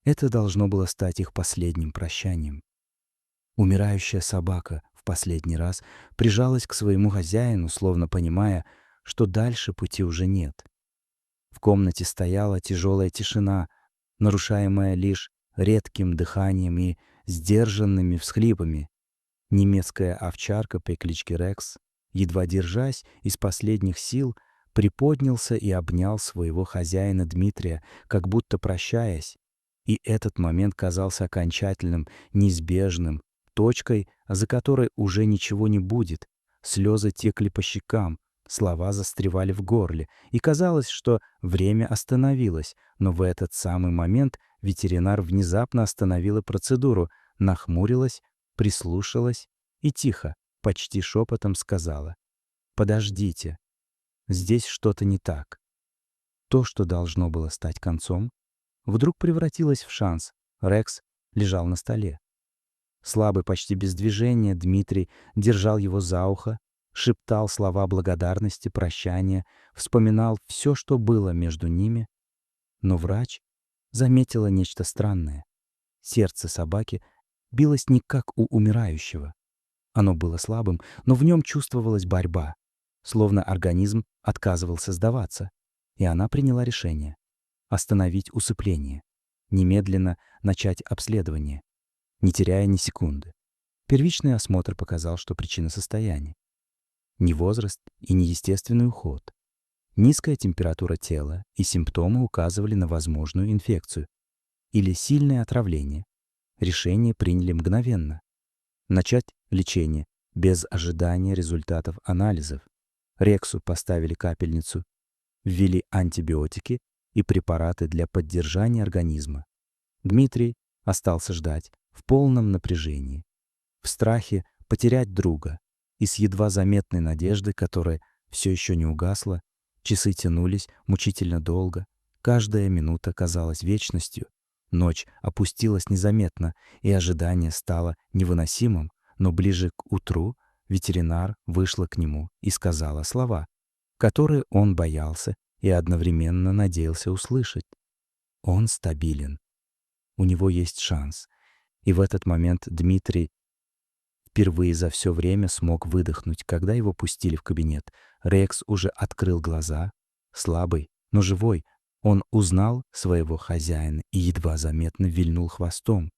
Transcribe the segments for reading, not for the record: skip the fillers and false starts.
Это должно было стать их последним прощанием. Умирающая собака в последний раз прижалась к своему хозяину, словно понимая, что дальше пути уже нет. В комнате стояла тяжелая тишина, нарушаемая лишь редким дыханием и сдержанными всхлипами. Немецкая овчарка по кличке Рекс, едва держась из последних сил, приподнялся и обнял своего хозяина Дмитрия, как будто прощаясь. И этот момент казался окончательным, неизбежным, точкой, за которой уже ничего не будет. Слезы текли по щекам, слова застревали в горле, и казалось, что время остановилось, но в этот самый момент ветеринар внезапно остановила процедуру, нахмурилась, прислушалась и тихо, почти шепотом сказала: «Подождите, здесь что-то не так». То, что должно было стать концом, вдруг превратилось в шанс. Рекс лежал на столе. Слабый, почти без движения, Дмитрий держал его за ухо, шептал слова благодарности, прощания, вспоминал все, что было между ними. Но врач заметила нечто странное. Сердце собаки билось не как у умирающего. Оно было слабым, но в нем чувствовалась борьба, словно организм отказывался сдаваться. И она приняла решение остановить усыпление, немедленно начать обследование, не теряя ни секунды. Первичный осмотр показал, что причина состояния не возраст и не естественный уход. Низкая температура тела и симптомы указывали на возможную инфекцию или сильное отравление. Решение приняли мгновенно. Начать лечение без ожидания результатов анализов. Рексу поставили капельницу, ввели антибиотики и препараты для поддержания организма. Дмитрий остался ждать в полном напряжении, в страхе потерять друга и с едва заметной надеждой, которая все еще не угасла. Часы тянулись мучительно долго, каждая минута казалась вечностью. Ночь опустилась незаметно, и ожидание стало невыносимым, но ближе к утру ветеринар вышла к нему и сказала слова, которые он боялся и одновременно надеялся услышать. Он стабилен. У него есть шанс. И в этот момент Дмитрий впервые за все время смог выдохнуть, когда его пустили в кабинет. Рекс уже открыл глаза, слабый, но живой. Он узнал своего хозяина и едва заметно вильнул хвостом.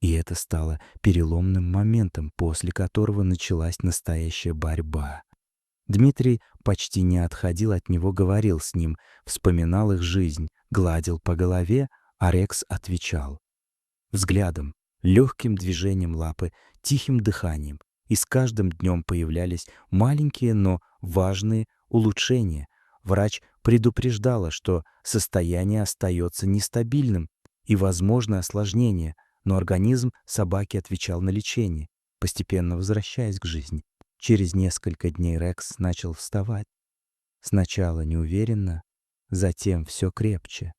И это стало переломным моментом, после которого началась настоящая борьба. Дмитрий почти не отходил от него, говорил с ним, вспоминал их жизнь, гладил по голове, а Рекс отвечал. Взглядом, легким движением лапы, тихим дыханием. И с каждым днем появлялись маленькие, но важные улучшения. Врач предупреждала, что состояние остается нестабильным и возможно осложнение, но организм собаки отвечал на лечение, постепенно возвращаясь к жизни. Через несколько дней Рекс начал вставать. Сначала неуверенно, затем все крепче.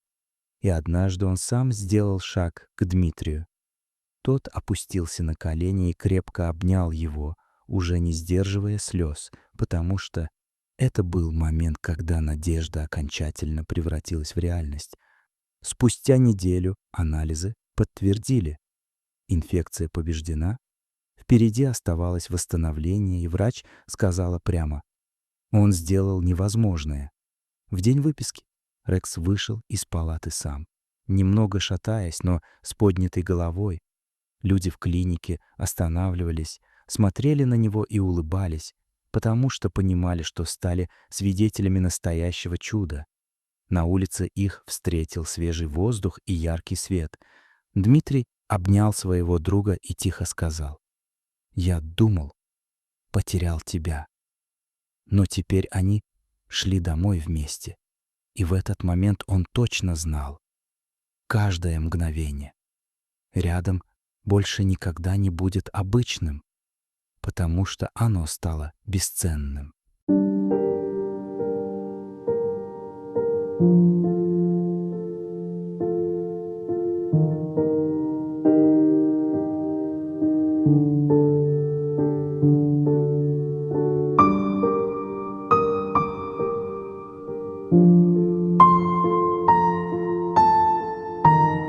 И однажды он сам сделал шаг к Дмитрию. Тот опустился на колени и крепко обнял его, уже не сдерживая слез, потому что это был момент, когда надежда окончательно превратилась в реальность. Спустя неделю анализы подтвердили. Инфекция побеждена. Впереди оставалось восстановление, и врач сказала прямо: он сделал невозможное. В день выписки Рекс вышел из палаты сам, немного шатаясь, но с поднятой головой. Люди в клинике останавливались, смотрели на него и улыбались, потому что понимали, что стали свидетелями настоящего чуда. На улице их встретил свежий воздух и яркий свет. Дмитрий обнял своего друга и тихо сказал: «Я думал, потерял тебя». Но теперь они шли домой вместе. И в этот момент он точно знал: каждое мгновение рядом больше никогда не будет обычным, потому что оно стало бесценным.